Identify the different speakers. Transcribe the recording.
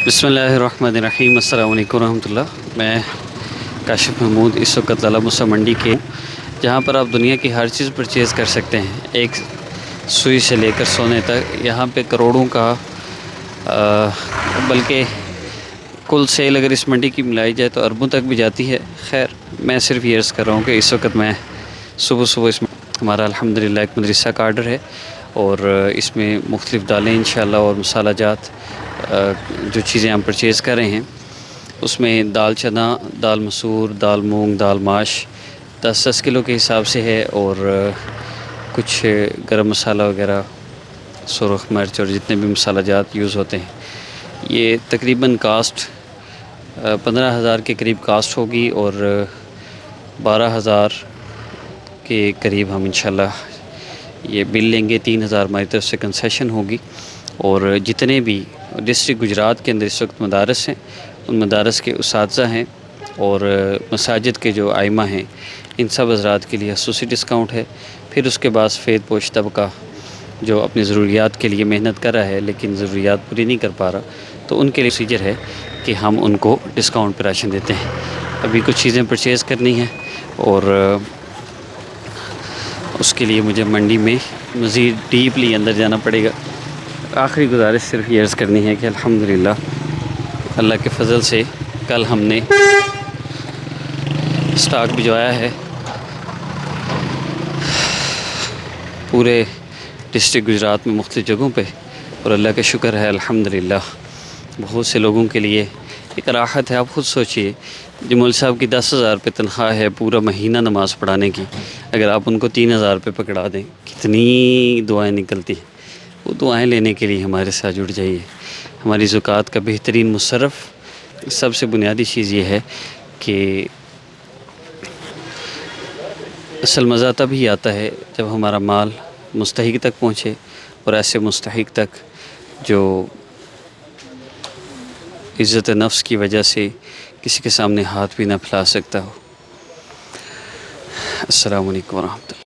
Speaker 1: بسم اللہ الرحمن الرحیم، السلام علیکم ورحمۃ اللہ۔ میں کاشف محمود اس وقت لالہ موسیٰ منڈی کے جہاں پر آپ دنیا کی ہر چیز پرچیز کر سکتے ہیں، ایک سوئی سے لے کر سونے تک۔ یہاں پہ کروڑوں کا بلکہ کل سیل اگر اس منڈی کی ملائی جائے تو اربوں تک بھی جاتی ہے۔ خیر، میں صرف یہ عرض کر رہا ہوں کہ اس وقت میں صبح اس ہمارا الحمدللہ ایک مدرسہ کا آرڈر ہے، اور اس میں مختلف دالیں انشاءاللہ اور مسالہ جات جو چیزیں ہم پرچیز کر رہے ہیں، اس میں دال چنا، دال مسور، دال مونگ، دال ماش 10 کلو کے حساب سے ہے، اور کچھ گرم مسالہ وغیرہ، سرخ مرچ اور جتنے بھی مسالہ جات یوز ہوتے ہیں۔ یہ تقریباً کاسٹ 15,000 کے قریب کاسٹ ہوگی، اور 12,000 کے قریب ہم انشاءاللہ یہ بل لیں گے۔ 3,000 ہماری طرف سے کنسیشن ہوگی، اور جتنے بھی ڈسٹرکٹ گجرات کے اندر اس وقت مدارس ہیں، ان مدارس کے اساتذہ ہیں اور مساجد کے جو ائمہ ہیں، ان سب حضرات کے لیے خصوصی ڈسکاؤنٹ ہے۔ پھر اس کے بعد سفید پوش طبقہ جو اپنی ضروریات کے لیے محنت کر رہا ہے لیکن ضروریات پوری نہیں کر پا رہا، تو ان کے لیے پروسیجر ہے کہ ہم ان کو ڈسکاؤنٹ پہ راشن دیتے ہیں۔ ابھی کچھ چیزیں پرچیز کرنی ہیں، اور اس کے لیے مجھے منڈی میں مزید ڈیپلی اندر جانا پڑے گا۔ آخری گزارش صرف یہ عرض کرنی ہے کہ الحمدللہ اللہ کے فضل سے کل ہم نے سٹاک بھجوایا ہے پورے ڈسٹرکٹ گجرات میں مختلف جگہوں پہ، اور اللہ کا شکر ہے الحمدللہ بہت سے لوگوں کے لیے ایک راحت ہے۔ آپ خود سوچئے، جو مول صاحب کی 10,000 روپے تنخواہ ہے پورا مہینہ نماز پڑھانے کی، اگر آپ ان کو 3,000 روپے پکڑا دیں، کتنی دعائیں نکلتی ہیں۔ وہ دعائیں لینے کے لیے ہمارے ساتھ جڑ جائیے۔ ہماری زکوٰۃ کا بہترین مصرف سب سے بنیادی چیز یہ ہے کہ اصل مزہ تب ہی آتا ہے جب ہمارا مال مستحق تک پہنچے، اور ایسے مستحق تک جو عزت نفس کی وجہ سے کسی کے سامنے ہاتھ بھی نہ پھیلا سکتا ہو۔ السلام علیکم ورحمۃ اللہ۔